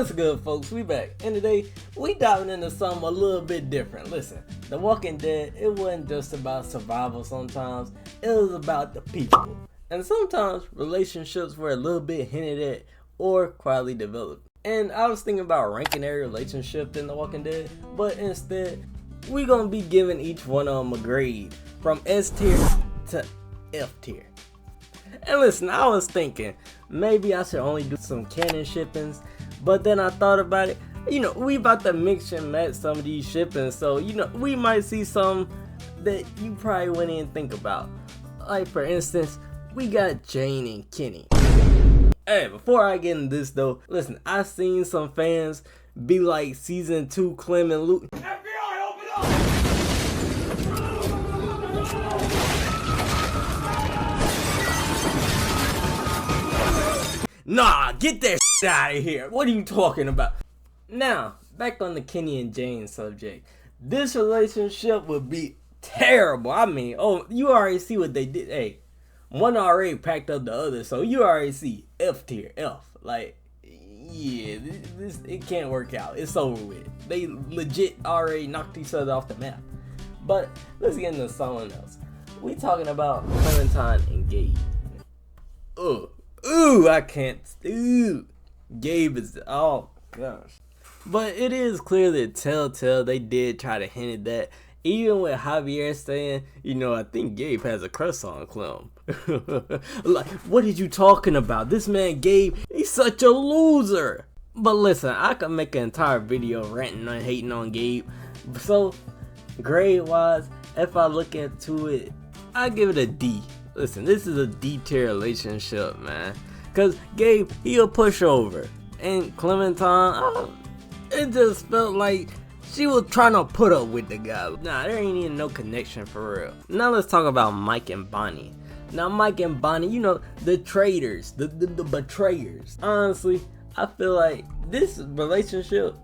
What's good, folks? We back, and today we diving into something a little bit different. Listen, The Walking Dead, it wasn't just about survival sometimes, it was about the people. And sometimes relationships were a little bit hinted at or quietly developed. And I was thinking about ranking every relationship in The Walking Dead, but instead, we're gonna be giving each one of them a grade from S tier to F tier. And listen, I was thinking maybe I should only do some canon shippings, but then I thought about it. We about to mix and match some of these shippings, so we might see some that you probably wouldn't even think about. Like for instance, we got Jane and Kenny. Hey, before I get into this though, listen, I seen some fans be like season 2 Clem and Luke. FBI, open up! Nah, get that shit out of here. What are you talking about? Now, back on the Kenny and Jane subject. This relationship would be terrible. I mean, you already see what they did. Hey, one already packed up the other, so you already see F tier, F. Like, yeah, it can't work out. It's over with. They legit already knocked each other off the map. But let's get into someone else. We talking about Clementine and Gabe. Ooh, I can't. Ooh, Gabe is. Oh gosh. But it is clear that Telltale, they did try to hint at that. Even with Javier saying, I think Gabe has a crush on Clem. Like, what are you talking about? This man Gabe, he's such a loser. But listen, I could make an entire video ranting and hating on Gabe. So, grade wise, if I look into it, I give it a D. Listen, this is a D tier relationship, man. Cause Gabe, he a pushover. And Clementine, it just felt like she was trying to put up with the guy. Nah, there ain't even no connection for real. Now let's talk about Mike and Bonnie. Now Mike and Bonnie, the traitors, the betrayers. Honestly, I feel like this relationship,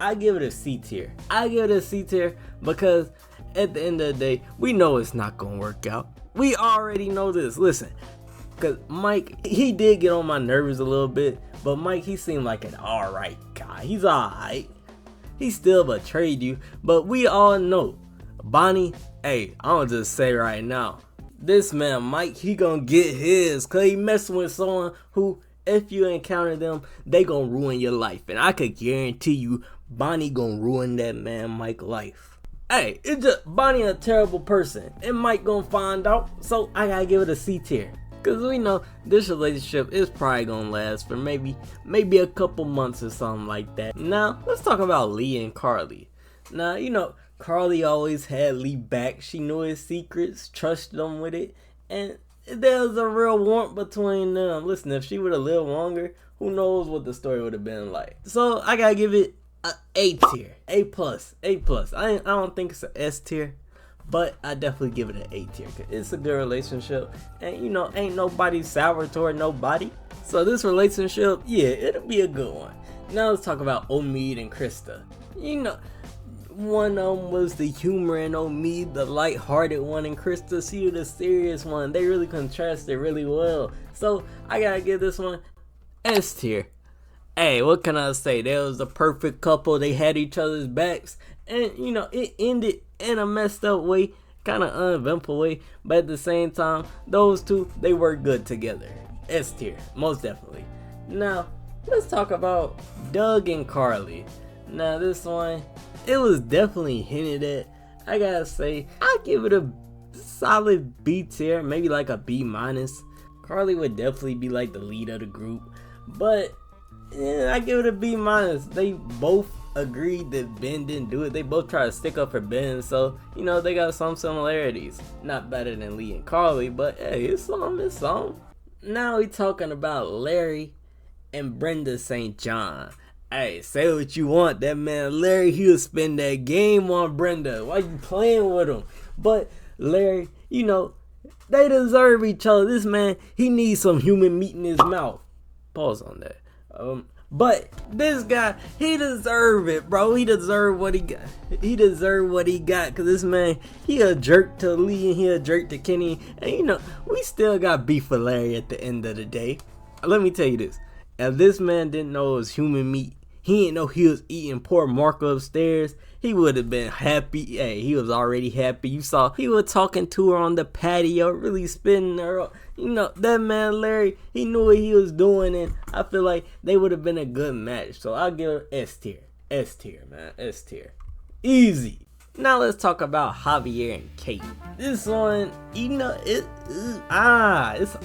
I give it a C tier. I give it a C tier because at the end of the day, we know it's not gonna work out. We already know this. Listen, because Mike, he did get on my nerves a little bit, but Mike, he seemed like an alright guy. He's alright. He still betrayed you, but we all know Bonnie, hey, I'm gonna just say right now, this man Mike, he gonna get his, cause he messing with someone who, if you encounter them, they gonna ruin your life. And I could guarantee you, Bonnie gonna ruin that man Mike's life. Hey, it's just Bonnie a terrible person, and Mike gonna find out, so I gotta give it a C tier. Cause we know this relationship is probably gonna last for maybe a couple months or something like that. Now, let's talk about Lee and Carly. Now, Carly always had Lee back. She knew his secrets, trusted him with it, and there was a real warmth between them. Listen, if she would have lived longer, who knows what the story would have been like. So, I gotta give it A tier, A plus. I don't think it's an S tier, but I definitely give it an A tier. Cause it's a good relationship, and ain't nobody sour toward nobody. So this relationship, yeah, it'll be a good one. Now let's talk about Omid and Krista. One of them was the humor in Omid, the light-hearted one, and Krista, she was the serious one. They really contrasted really well. So I gotta give this one S tier. Hey, what can I say? They was the perfect couple. They had each other's backs. And, it ended in a messed up way. Kind of uneventful way. But at the same time, those two, they work good together. S tier. Most definitely. Now, let's talk about Doug and Carly. Now, this one, it was definitely hinted at. I gotta say, I give it a solid B tier. Maybe like a B minus. Carly would definitely be like the lead of the group. But yeah, I give it a B minus. They both agreed that Ben didn't do it. They both tried to stick up for Ben, so they got some similarities. Not better than Lee and Carly, but hey, it's some. Now we talking about Larry and Brenda St. John. Hey, say what you want, that man Larry, he'll spend that game on Brenda. Why you playing with him? But Larry, they deserve each other. This man, he needs some human meat in his mouth. Pause on that. But this guy, he deserve it, bro. He deserve what he got. Cause this man, he a jerk to Lee and he a jerk to Kenny. And we still got beef with Larry at the end of the day. Let me tell you this. If this man didn't know it was human meat, he didn't know he was eating poor Marco upstairs, he would have been happy. Hey, he was already happy. You saw he was talking to her on the patio, really spinning her up. You know, that man Larry, he knew what he was doing, and I feel like they would have been a good match. So I'll give it S tier. S tier, man. S tier. Easy. Now let's talk about Javier and Kate. This one, you know, it's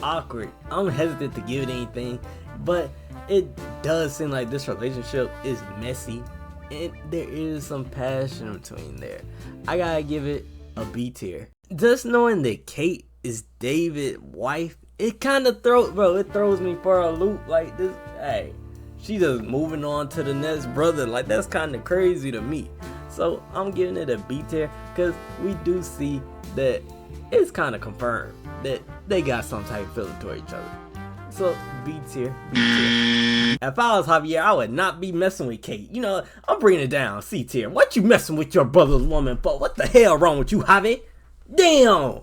awkward. I'm hesitant to give it anything, but it does seem like this relationship is messy, and there is some passion between there. I gotta give it a B tier. Just knowing that Kate is David's wife, it kind of throws me for a loop. Like this, hey, she just moving on to the next brother. Like, that's kind of crazy to me. So I'm giving it a B tier because we do see that it's kind of confirmed that they got some type of feeling toward each other. So B tier, B tier. If I was Javier, I would not be messing with Kate. You know, I'm bringing it down. C tier. What you messing with your brother's woman for? What the hell wrong with you, Javier? Damn.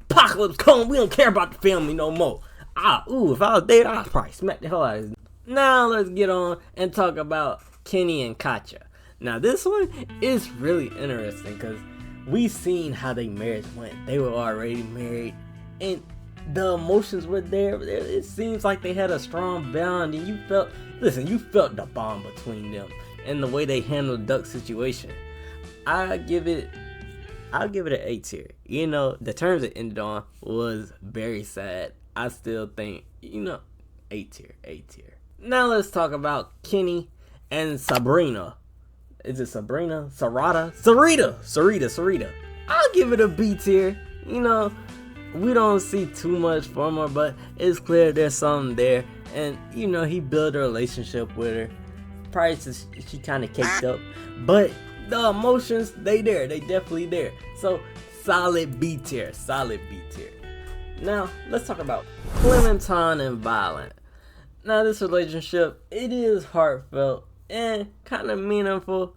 Apocalypse come. We don't care about the family no more. If I was David, I'd probably smack the hell out of his. Now let's get on and talk about Kenny and Katya. Now this one is really interesting because we seen how their marriage went. They were already married and the emotions were there. It seems like they had a strong bond, and you felt the bond between them and the way they handled the duck situation. I'll give it an A tier. You know, the terms it ended on was very sad. I still think, you know, A tier. Now let's talk about Kenny and Sabrina. Is it Sabrina? Sarita. I'll give it a B tier. You know, we don't see too much from her, but it's clear there's something there. And, you know, he built a relationship with her. Probably she kind of caked up. But the emotions, they definitely there. So, solid B tier. Now, let's talk about Clementine and Violet. Now, this relationship, it is heartfelt and kind of meaningful,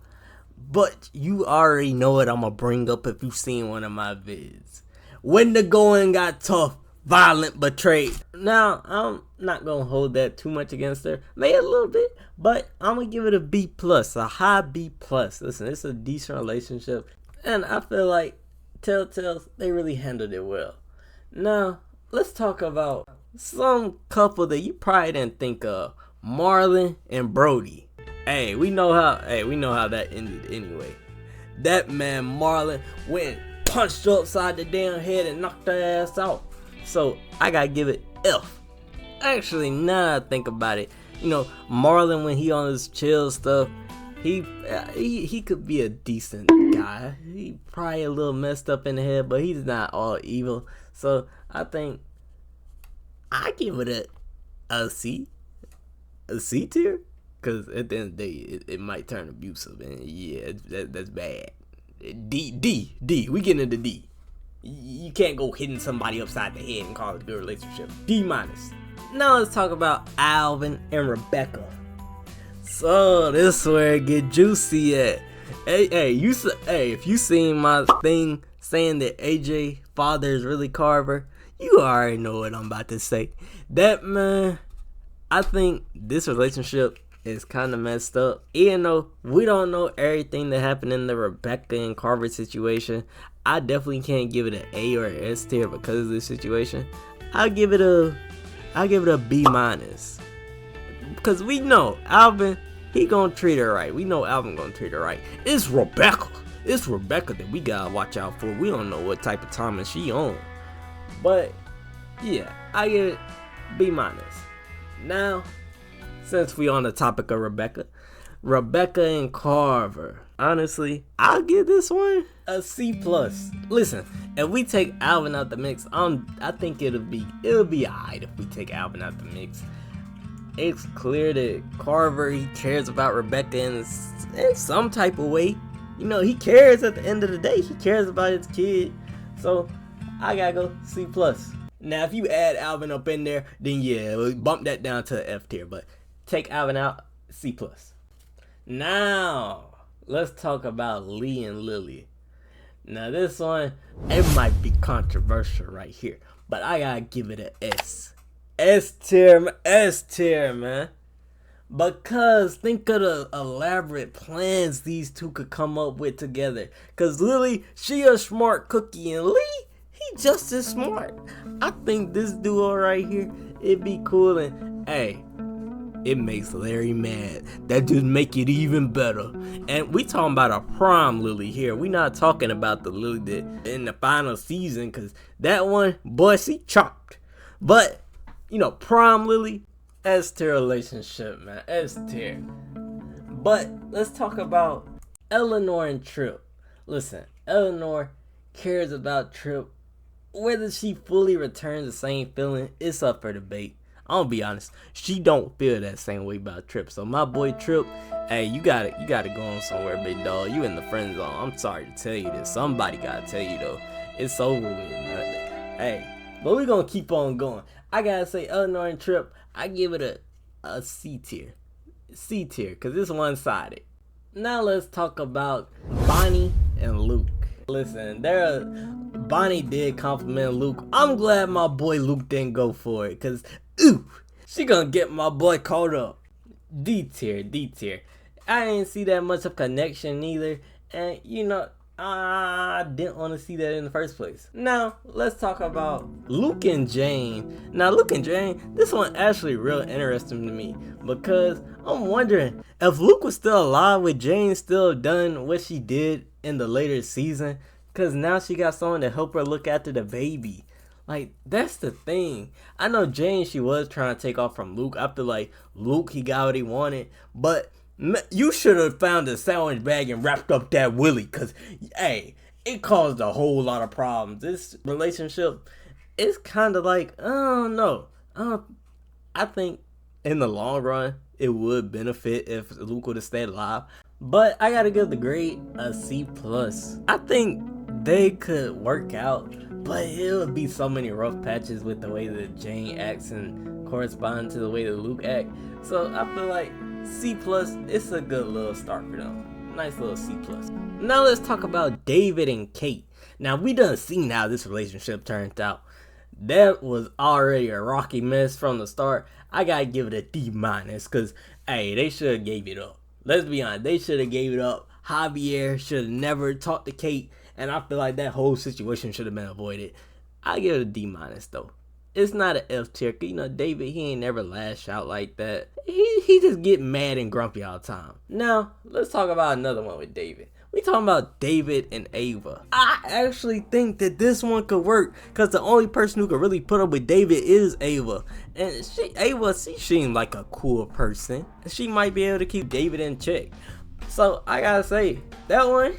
but you already know what I'm gonna bring up if you've seen one of my vids. When the going got tough, Violet betrayed. Now, I'm not gonna hold that too much against her, maybe a little bit, but I'm gonna give it a B+, a high B+. Listen, it's a decent relationship, and I feel like Telltales, they really handled it well. Now, let's talk about some couple that you probably didn't think of, Marlon and Brody. Hey, we know how that ended anyway. That man Marlon went and punched her upside the damn head and knocked her ass out. So I gotta give it F. Actually, now that I think about it, you know, Marlon, when he on his chill stuff, he could be a decent guy. He probably a little messed up in the head, but he's not all evil. So I think I give it a C tier. Because at the end of the day, it might turn abusive, and yeah, that's bad. D. We getting into D. You can't go hitting somebody upside the head and call it a good relationship. D-. Now let's talk about Alvin and Rebecca. So this is where it get juicy at. Hey, if you seen my thing saying that AJ father is really Carver, you already know what I'm about to say. That man, I think this relationship is kind of messed up. Even though we don't know everything that happened in the Rebecca and Carver situation, I definitely can't give it an A or an S tier because of this situation. I'll give it a B-. Because we know Alvin, he gonna treat her right. We know Alvin gonna treat her right. It's Rebecca that we gotta watch out for. We don't know what type of timing she on. But yeah, I give it B-. Now, since we on the topic of Rebecca and Carver, honestly, I'll give this one a C+. Listen, if we take Alvin out the mix, I think it'll be alright if we take Alvin out the mix. It's clear that Carver, he cares about Rebecca in some type of way. You know, he cares at the end of the day. He cares about his kid. So I gotta go C+. Now, if you add Alvin up in there, then yeah, we'll bump that down to F tier. But take Alvin out, C+. Now, let's talk about Lee and Lily. Now, this one, it might be controversial right here, but I gotta give it an S. S tier, man. Because think of the elaborate plans these two could come up with together. Cause Lily, she a smart cookie, and Lee, he just as smart. I think this duo right here, it'd be cool, and hey, it makes Larry mad. That just make it even better. And we talking about a prime Lily here. We not talking about the Lily that in the final season, cause that one, boy, she chopped. But you know, prime Lily, S tier relationship, man. S tier. But let's talk about Eleanor and Trip. Listen, Eleanor cares about Trip. Whether she fully returns the same feeling, it's up for debate. I'm gonna be honest, she don't feel that same way about Trip. So my boy Trip, hey, you gotta go on somewhere, big dog. You in the friend zone. I'm sorry to tell you this. Somebody gotta tell you though. It's over with, man. Hey, but we gonna keep on going. I gotta say, Eleanor and Trip, I give it a C tier. C tier, because it's one-sided. Now let's talk about Bonnie and Luke. Listen, Bonnie did compliment Luke. I'm glad my boy Luke didn't go for it, because, ooh, she gonna get my boy caught up. D tier, D tier. I didn't see that much of connection either, and you know, I didn't want to see that in the first place. Now, let's talk about Luke and Jane. Now, Luke and Jane, this one actually real interesting to me because I'm wondering if Luke was still alive, would Jane still done what she did in the later season? Because now she got someone to help her look after the baby. Like, that's the thing. I know Jane, she was trying to take off from Luke. I feel like Luke, he got what he wanted, but you should have found a sandwich bag and wrapped up that Willie, because, hey, it caused a whole lot of problems. This relationship is kind of like, I don't know. I think in the long run, it would benefit if Luke would have stayed alive. But I gotta give the grade a C+. I think they could work out, but it would be so many rough patches with the way that Jane acts and correspond to the way that Luke acts. So I feel like C+, it's a good little start for them. Nice little C+. Now let's talk about David and Kate. Now we done seen how this relationship turned out. That was already a rocky mess from the start. I gotta give it a D-, cause hey, they should have gave it up. Let's be honest, they should have gave it up. Javier should have never talked to Kate, and I feel like that whole situation should have been avoided. I give it a D- though. It's not an F tier, cause you know David, he ain't never lash out like that. He just get mad and grumpy all the time. Now let's talk about another one with David. We talking about David and Ava. I actually think that this one could work because the only person who could really put up with David is Ava. And Ava, she seems like a cool person. She might be able to keep David in check. So I gotta say, that one,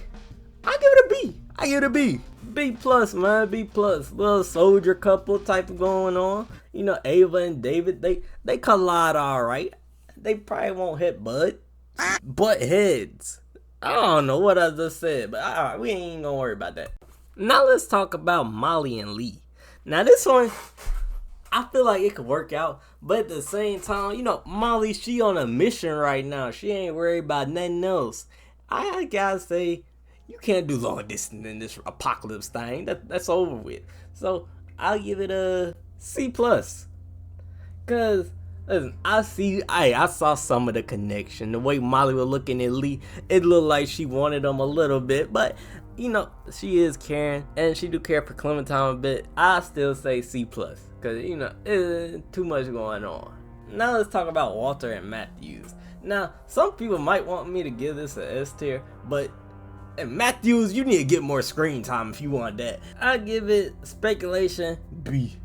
I give it a B. I give it a B. B+, man, B+. Little soldier couple type of going on. You know, Ava and David, they collide alright. They probably won't hit butt heads. I don't know what I just said, but alright, we ain't gonna worry about that. Now let's talk about Molly and Lee. Now this one, I feel like it could work out, but at the same time, you know, Molly, she on a mission right now. She ain't worried about nothing else. I gotta say, you can't do long distance in this apocalypse thing. That's over with. So I'll give it a C+. Cause listen, I saw some of the connection. The way Molly was looking at Lee, it looked like she wanted him a little bit, but you know, she is caring and she do care for Clementine a bit. I still say C+, cause you know, it's too much going on. Now let's talk about Walter and Matthews. Now, some people might want me to give this a S tier, but Matthews, you need to get more screen time if you want that. I give it speculation B.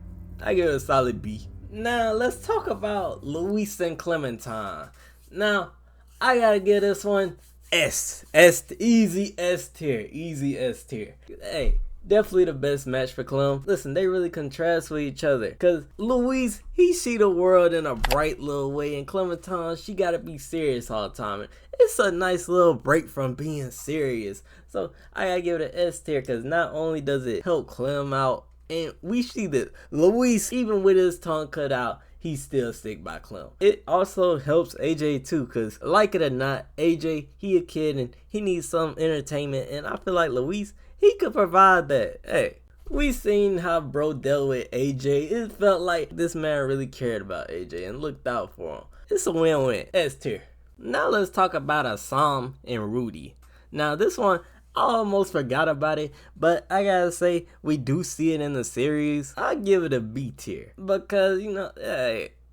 I give it a solid B. Now let's talk about Luis and Clementine. Now I gotta give this one S. Easy S tier. Easy S tier. Hey, definitely the best match for Clem. Listen, they really contrast with each other. Cause Luis, he see the world in a bright little way, and Clementine, she gotta be serious all the time. And it's a nice little break from being serious. So I gotta give it an S tier, cause not only does it help Clem out, and we see that Luis, even with his tongue cut out, he still stick by Clem. It also helps AJ too, cause like it or not, AJ, he a kid and he needs some entertainment, and I feel like Luis, he could provide that. Hey, we seen how bro dealt with AJ. It felt like this man really cared about AJ and looked out for him. it's a win-win. S tier. Now let's talk about Assam and Rudy. Now this one, I almost forgot about it, but I gotta say, we do see it in the series. I'll give it a B tier because,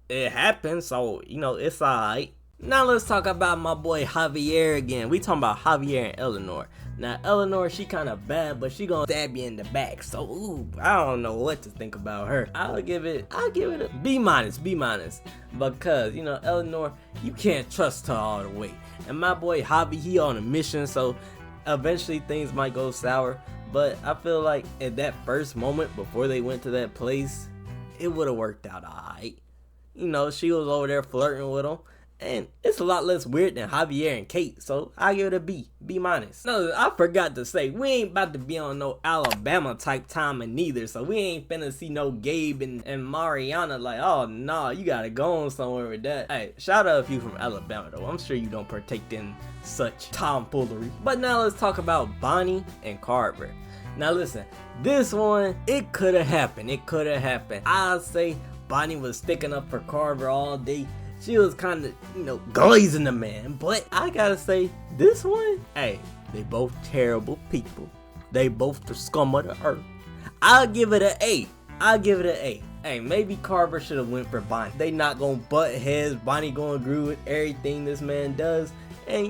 it happens, so, it's alright. Now let's talk about my boy Javier again. We talking about Javier and Eleanor. Now Eleanor, she kind of bad, but she gonna stab you in the back. So ooh, I don't know what to think about her. I'll give it a B minus, because Eleanor, you can't trust her all the way. And my boy Javi, he on a mission, so eventually things might go sour. But I feel like at that first moment before they went to that place, it would have worked out alright. She was over there flirting with him. And it's a lot less weird than Javier and Kate, so I give it a B minus. No, I forgot to say, we ain't about to be on no Alabama type timing neither, so we ain't finna see no Gabe and Mariana like, oh nah, you gotta go on somewhere with that. Hey, shout out if you from Alabama though, I'm sure you don't partake in such tomfoolery. But now let's talk about Bonnie and Carver. Now listen, this one, it could've happened, I'd say Bonnie was sticking up for Carver all day. She was kind of, glazing the man. But I gotta say, this one, hey, they both terrible people. They both the scum of the earth. I'll give it an A. Hey, maybe Carver should have went for Bonnie. They not gonna butt heads. Bonnie gonna agree with everything this man does. And,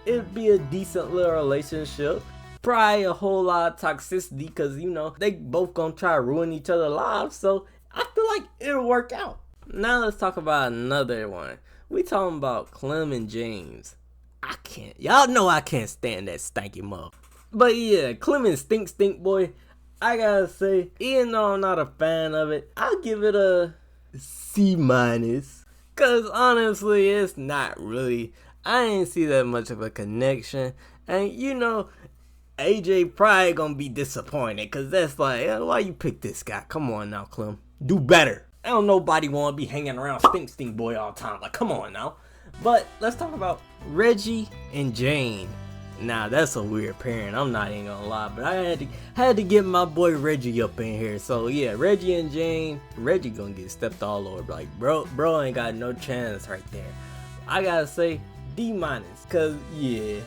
it'd be a decent little relationship. Probably a whole lot of toxicity because, they both gonna try to ruin each other's lives. So I feel like it'll work out. Now let's talk about another one. We talking about Clem and James. Y'all know I can't stand that stanky mug. But yeah, Clem and Stink Boy, I gotta say, even though I'm not a fan of it, I'll give it a C minus. Cause honestly, it's not really, I ain't see that much of a connection. And AJ probably gonna be disappointed. Cause that's like, why you pick this guy? Come on now, Clem. Do better. I don't nobody want to be hanging around Stink Boy all the time. Like, come on now. But let's talk about Reggie and Jane. Now, that's a weird pairing. I'm not even gonna lie. But I had to get my boy Reggie up in here. So, yeah, Reggie and Jane. Reggie gonna get stepped all over. Like, bro ain't got no chance right there. I gotta say D minus. Because, yeah,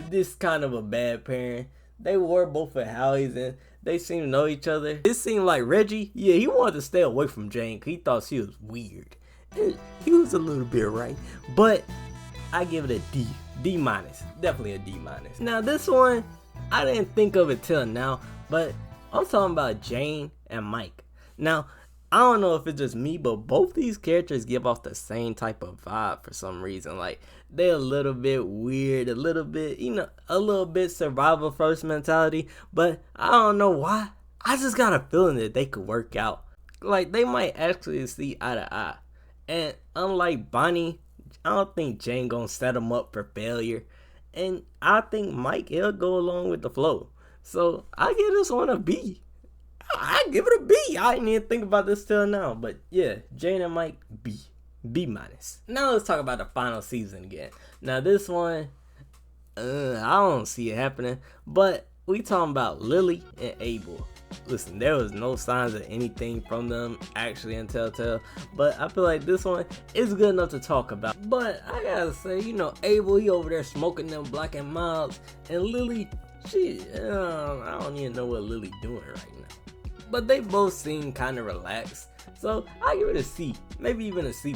this kind of a bad pairing. They were both at Howie's and they seem to know each other. It seemed like Reggie, yeah, he wanted to stay away from Jane because he thought she was weird. And he was a little bit right. But I give it a D minus. Definitely a D minus. Now this one, I didn't think of it till now, but I'm talking about Jane and Mike. Now, I don't know if it's just me, but both these characters give off the same type of vibe for some reason. Like, they're a little bit weird, a little bit survival first mentality, but I don't know why. I just got a feeling that they could work out. Like, they might actually see eye to eye. And unlike Bonnie, I don't think Jane gonna set him up for failure. And I think Mike, he'll go along with the flow. So, I give this one a B. I give it a B. I didn't even think about this till now. But yeah, Jane and Mike, B minus. Now let's talk about the final season again. Now this one, I don't see it happening. But we talking about Lily and Abel. Listen, there was no signs of anything from them actually in Telltale. But I feel like this one is good enough to talk about. But I gotta say, Abel, he over there smoking them Black and Milds. And Lily, I don't even know what Lily doing right now. But they both seem kind of relaxed. So I give it a C, maybe even a C+.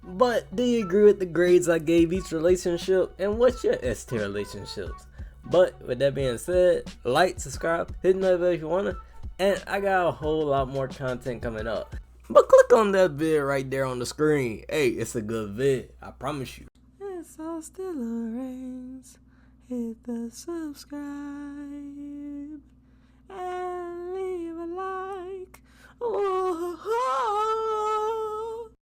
But do you agree with the grades I gave each relationship? And what's your S tier relationships? But with that being said, like, subscribe, hit the notification if you wanna. And I got a whole lot more content coming up. But click on that vid right there on the screen. Hey, it's a good vid, I promise you. It's all still rains. Hit the subscribe.